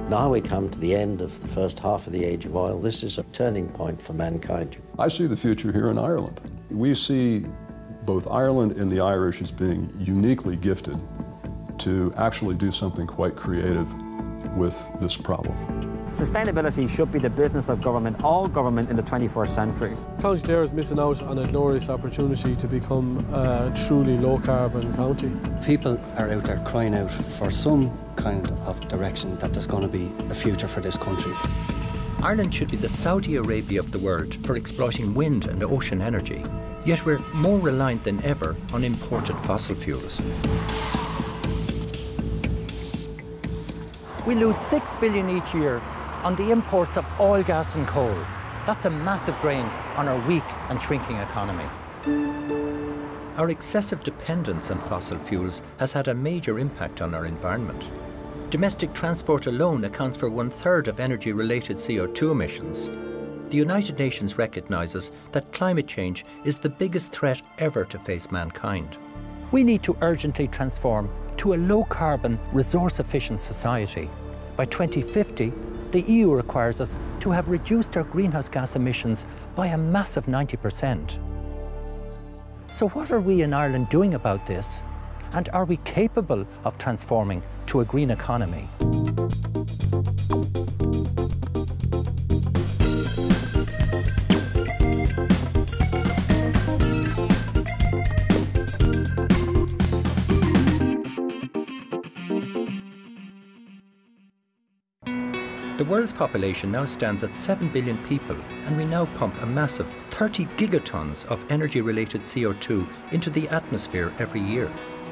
Now we come to the end of the first half of the age of oil. This is a turning point for mankind. I see the future here in Ireland. We see both Ireland and the Irish as being uniquely gifted to actually do something quite creative with this problem. Sustainability should be the business of government, all government in the 21st century. County Clare is missing out on a glorious opportunity to become a truly low-carbon county. People are out there crying out for some kind of direction that there's going to be a future for this country. Ireland should be the Saudi Arabia of the world for exploiting wind and ocean energy, yet we're more reliant than ever on imported fossil fuels. We lose $6 billion each year on the imports of oil, gas and coal. That's a massive drain on our weak and shrinking economy. Our excessive dependence on fossil fuels has had a major impact on our environment. Domestic transport alone accounts for 1/3 of energy-related CO2 emissions. The United Nations recognises that climate change is the biggest threat ever to face mankind. We need to urgently transform to a low-carbon, resource-efficient society. By 2050, the EU requires us to have reduced our greenhouse gas emissions by a massive 90%. So what are we in Ireland doing about this? And are we capable of transforming to a green economy? The world's population now stands at 7 billion people, and we now pump a massive 30 gigatons of energy-related CO2 into the atmosphere every year.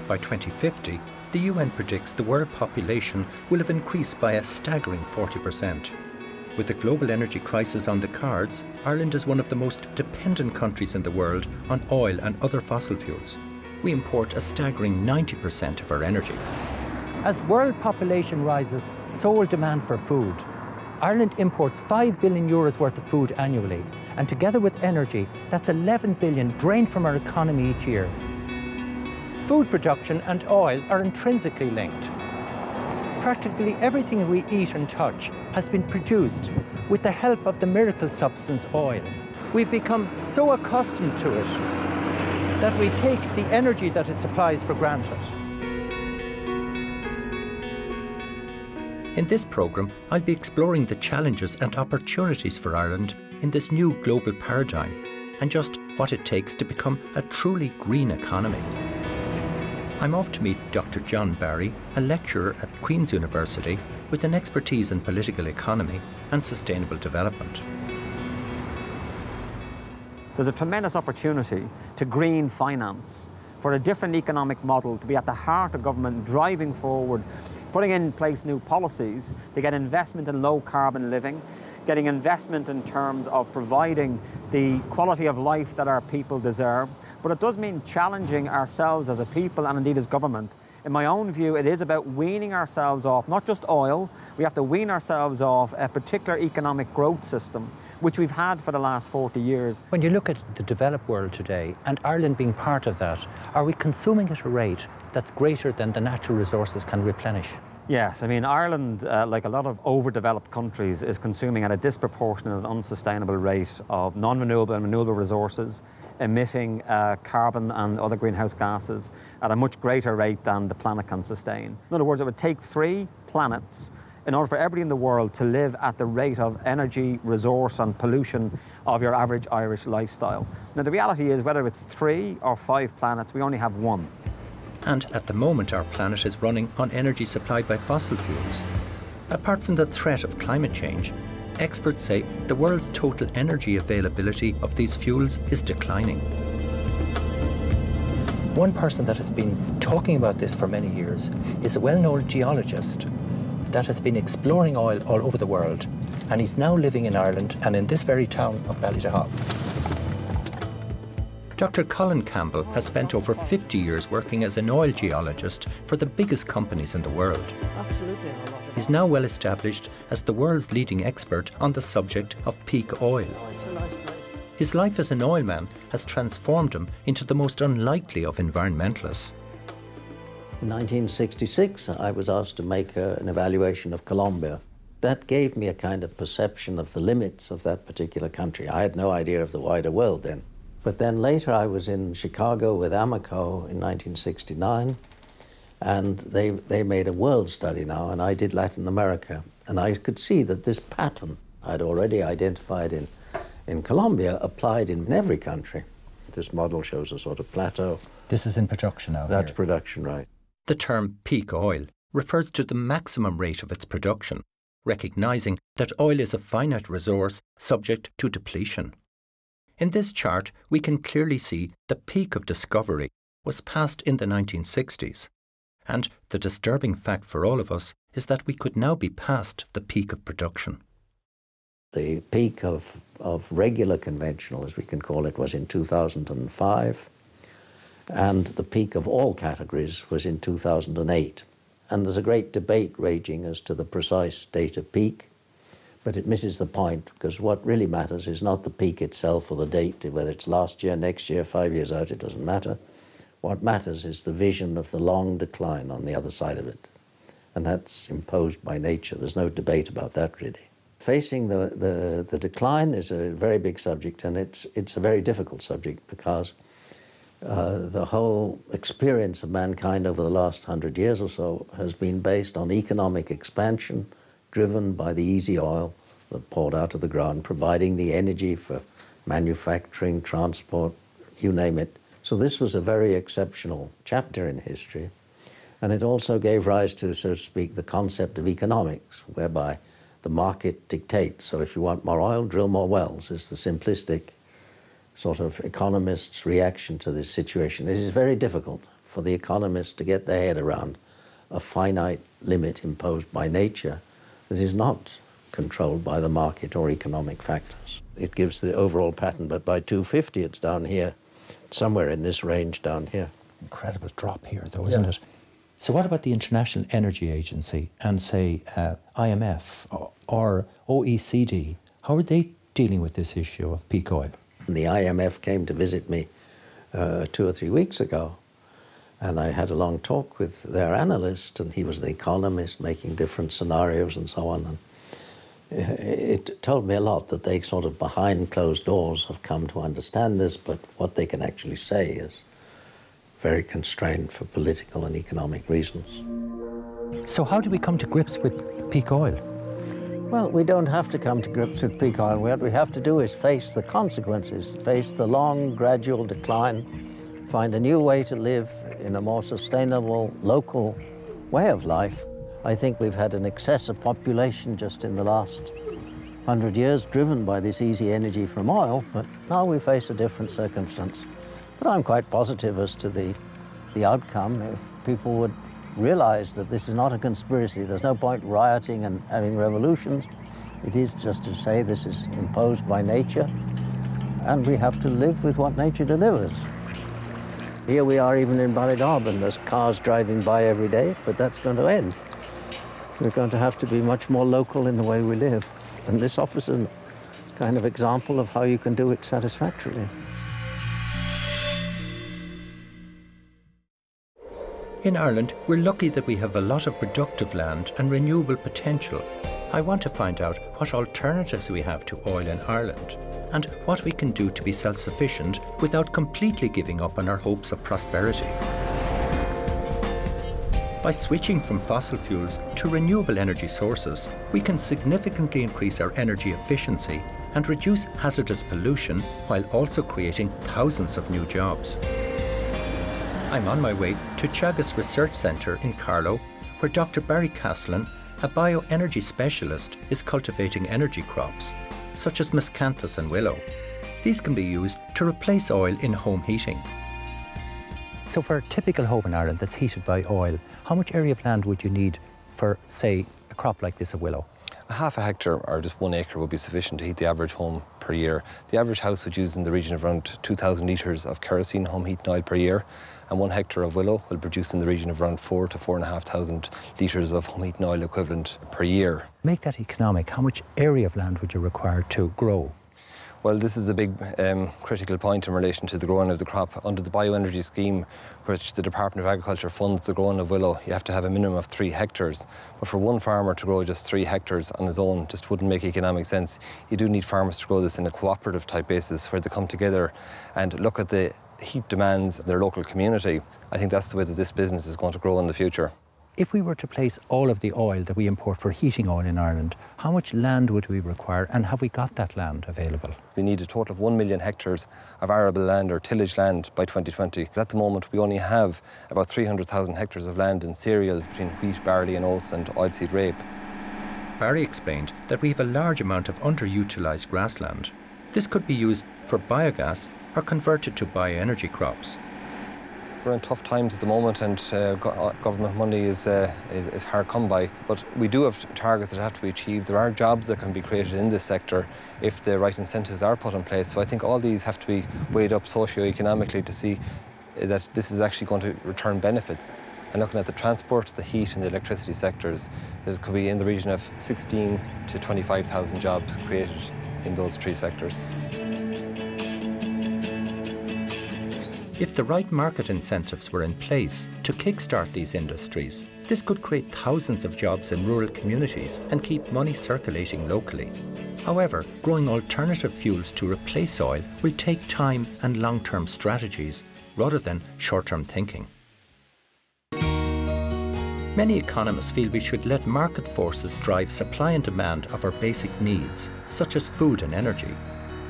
By 2050, the UN predicts the world population will have increased by a staggering 40%. With the global energy crisis on the cards, Ireland is one of the most dependent countries in the world on oil and other fossil fuels. We import a staggering 90% of our energy. As world population rises, so will demand for food. Ireland imports €5 billion worth of food annually, and together with energy, that's 11 billion drained from our economy each year. Food production and oil are intrinsically linked. Practically everything we eat and touch has been produced with the help of the miracle substance oil. We've become so accustomed to it that we take the energy that it supplies for granted. In this programme, I'll be exploring the challenges and opportunities for Ireland in this new global paradigm, and just what it takes to become a truly green economy. I'm off to meet Dr. John Barry, a lecturer at Queen's University with an expertise in political economy and sustainable development. There's a tremendous opportunity to green finance, for a different economic model to be at the heart of government, driving forward, putting in place new policies to get investment in low carbon living, getting investment in terms of providing the quality of life that our people deserve. But it does mean challenging ourselves as a people and indeed as government. In my own view, it is about weaning ourselves off, not just oil, we have to wean ourselves off a particular economic growth system, which we've had for the last 40 years. When you look at the developed world today, and Ireland being part of that, are we consuming at a rate that's greater than the natural resources can replenish? Yes, I mean, Ireland, like a lot of overdeveloped countries, is consuming at a disproportionate and unsustainable rate of non-renewable and renewable resources, emitting carbon and other greenhouse gases at a much greater rate than the planet can sustain. In other words, it would take 3 planets in order for everybody in the world to live at the rate of energy, resource and pollution of your average Irish lifestyle. Now, the reality is, whether it's 3 or 5 planets, we only have 1. And at the moment, our planet is running on energy supplied by fossil fuels. Apart from the threat of climate change, experts say the world's total energy availability of these fuels is declining. One person that has been talking about this for many years is a well-known geologist that has been exploring oil all over the world, and he's now living in Ireland and in this very town of Ballydehob. Dr. Colin Campbell has spent over 50 years working as an oil geologist for the biggest companies in the world. He's now well established as the world's leading expert on the subject of peak oil. His life as an oilman has transformed him into the most unlikely of environmentalists. In 1966, I was asked to make an evaluation of Colombia. That gave me a kind of perception of the limits of that particular country. I had no idea of the wider world then. But then later I was in Chicago with Amoco in 1969, and they made a world study now, and I did Latin America. And I could see that this pattern I'd already identified in Colombia applied in every country. This model shows a sort of plateau. This is in production now. That's here. production, right. The term peak oil refers to the maximum rate of its production, recognising that oil is a finite resource subject to depletion. In this chart, we can clearly see the peak of discovery was passed in the 1960s. And the disturbing fact for all of us is that we could now be past the peak of production. The peak of regular conventional, as we can call it, was in 2005, and the peak of all categories was in 2008. And there's a great debate raging as to the precise date of peak, but it misses the point, because what really matters is not the peak itself or the date, whether it's last year, next year, 5 years out, it doesn't matter. What matters is the vision of the long decline on the other side of it. And that's imposed by nature. There's no debate about that, really. Facing the decline is a very big subject, and it's a very difficult subject, because the whole experience of mankind over the last 100 years or so has been based on economic expansion driven by the easy oil that poured out of the ground, providing the energy for manufacturing, transport, you name it. So this was a very exceptional chapter in history, and it also gave rise to, so to speak, the concept of economics, whereby the market dictates. So if you want more oil, drill more wells, is the simplistic sort of economist's reaction to this situation. It is very difficult for the economists to get their head around a finite limit imposed by nature that is not controlled by the market or economic factors. It gives the overall pattern, but by 250 it's down here, somewhere in this range down here. Incredible drop here, though, isn't it? So what about the International Energy Agency and, say, IMF or OECD? How are they dealing with this issue of peak oil? The IMF came to visit me 2 or 3 weeks ago, and I had a long talk with their analyst, and he was an economist making different scenarios and so on. And it told me a lot that they sort of behind closed doors have come to understand this, but what they can actually say is very constrained for political and economic reasons. So how do we come to grips with peak oil? Well, we don't have to come to grips with peak oil. What we have to do is face the consequences, face the long, gradual decline, find a new way to live in a more sustainable, local way of life. I think we've had an excessive population just in the last 100 years driven by this easy energy from oil, but now we face a different circumstance. But I'm quite positive as to the outcome if people would realize that this is not a conspiracy. There's no point rioting and having revolutions. It is just to say this is imposed by nature, and we have to live with what nature delivers. Here we are even in Ballydarbin. There's cars driving by every day, but that's going to end. We're going to have to be much more local in the way we live. And this offers a kind of example of how you can do it satisfactorily. In Ireland, we're lucky that we have a lot of productive land and renewable potential. I want to find out what alternatives we have to oil in Ireland and what we can do to be self-sufficient without completely giving up on our hopes of prosperity. By switching from fossil fuels to renewable energy sources, we can significantly increase our energy efficiency and reduce hazardous pollution while also creating thousands of new jobs. I'm on my way to Teagasc Research Centre in Carlow, where Dr. Barry Castellan, a bioenergy specialist, is cultivating energy crops, such as miscanthus and willow. These can be used to replace oil in home heating. So for a typical home in Ireland that's heated by oil, how much area of land would you need for, say, a crop like this of willow? A half a hectare or just 1 acre would be sufficient to heat the average home per year. The average house would use in the region of around 2,000 litres of kerosene home heating oil per year, and 1 hectare of willow will produce in the region of around 4,000 to 4,500 litres of home heating oil equivalent per year. Make that economic, how much area of land would you require to grow? Well, this is a big critical point in relation to the growing of the crop. Under the bioenergy scheme, which the Department of Agriculture funds the growing of willow, you have to have a minimum of 3 hectares. But for one farmer to grow just 3 hectares on his own just wouldn't make economic sense. You do need farmers to grow this in a cooperative type basis where they come together and look at the heat demands in their local community. I think that's the way that this business is going to grow in the future. If we were to place all of the oil that we import for heating oil in Ireland, how much land would we require, and have we got that land available? We need a total of 1 million hectares of arable land or tillage land by 2020. At the moment, we only have about 300,000 hectares of land in cereals between wheat, barley and oats and oilseed rape. Barry explained that we have a large amount of underutilised grassland. This could be used for biogas or converted to bioenergy crops. We're in tough times at the moment, and government money is hard come by. But we do have targets that have to be achieved. There are jobs that can be created in this sector if the right incentives are put in place. So I think all these have to be weighed up socio-economically to see that this is actually going to return benefits. And looking at the transport, the heat and the electricity sectors, there could be in the region of 16 to 25,000 jobs created in those 3 sectors. If the right market incentives were in place to kickstart these industries, this could create thousands of jobs in rural communities and keep money circulating locally. However, growing alternative fuels to replace oil will take time and long-term strategies rather than short-term thinking. Many economists feel we should let market forces drive supply and demand of our basic needs, such as food and energy.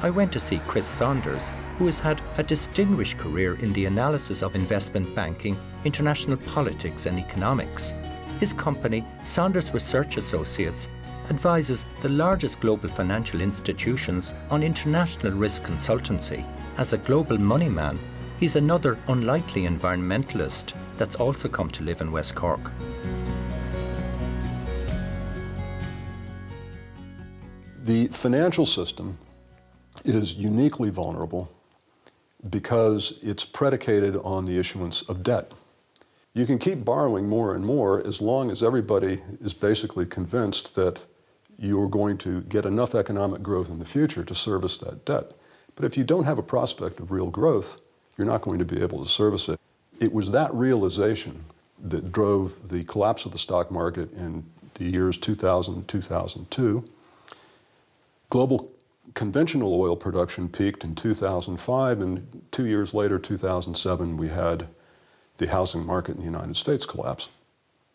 I went to see Chris Saunders, who has had a distinguished career in the analysis of investment banking, international politics and economics. His company, Saunders Research Associates, advises the largest global financial institutions on international risk consultancy. As a global money man, he's another unlikely environmentalist that's also come to live in West Cork. The financial system is uniquely vulnerable because it's predicated on the issuance of debt. You can keep borrowing more and more as long as everybody is basically convinced that you're going to get enough economic growth in the future to service that debt. But if you don't have a prospect of real growth, you're not going to be able to service it. It was that realization that drove the collapse of the stock market in the years 2000 and 2002. Global conventional oil production peaked in 2005, and 2 years later, 2007, we had the housing market in the United States collapse.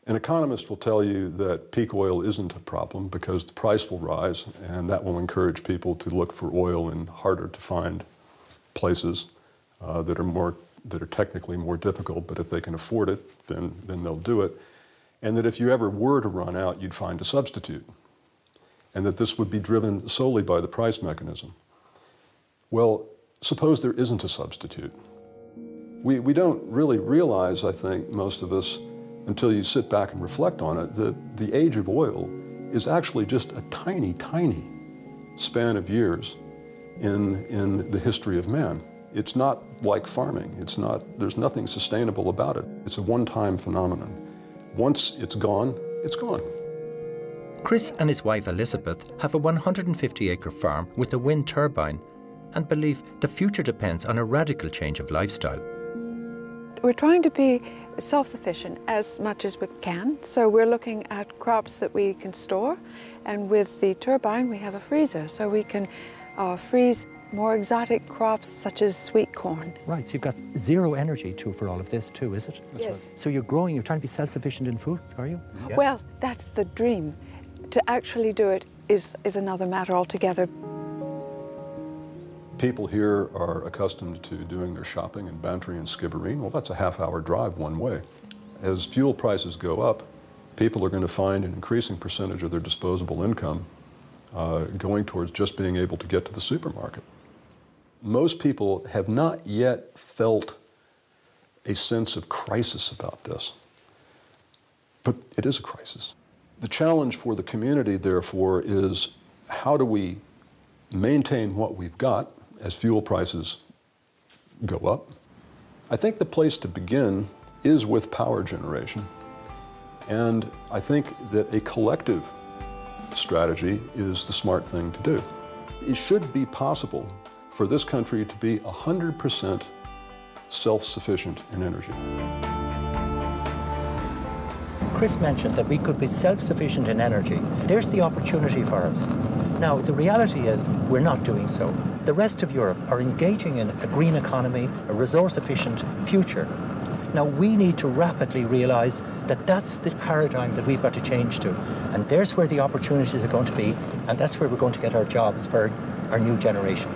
An economist will tell you that peak oil isn't a problem because the price will rise, and that will encourage people to look for oil in harder to find places that are technically more difficult, but if they can afford it, then they'll do it. And that if you ever were to run out, you'd find a substitute. And that this would be driven solely by the price mechanism. Well, suppose there isn't a substitute. We don't really realize, I think, most of us, until you sit back and reflect on it, that the age of oil is actually just a tiny, tiny span of years in the history of man. It's not like farming. There's nothing sustainable about it. It's a one-time phenomenon. Once it's gone, it's gone. Chris and his wife Elizabeth have a 150-acre farm with a wind turbine and believe the future depends on a radical change of lifestyle. We're trying to be self-sufficient as much as we can, so we're looking at crops that we can store, and with the turbine we have a freezer, so we can freeze more exotic crops such as sweet corn. Right, so you've got zero energy for all of this too, is it? Yes. Right. So you're trying to be self-sufficient in food, are you? Yeah. Well, that's the dream. To actually do it is another matter altogether. People here are accustomed to doing their shopping in Bantry and Skibbereen. Well, that's a half-hour drive one way. As fuel prices go up, people are going to find an increasing percentage of their disposable income going towards just being able to get to the supermarket. Most people have not yet felt a sense of crisis about this, but it is a crisis. The challenge for the community, therefore, is how do we maintain what we've got as fuel prices go up? I think the place to begin is with power generation. And I think that a collective strategy is the smart thing to do. it should be possible for this country to be 100% self-sufficient in energy. Chris mentioned that we could be self-sufficient in energy. There's the opportunity for us. Now, the reality is we're not doing so. The rest of Europe are engaging in a green economy, a resource-efficient future. Now, we need to rapidly realise that that's the paradigm that we've got to change to. And there's where the opportunities are going to be, and that's where we're going to get our jobs for our new generation.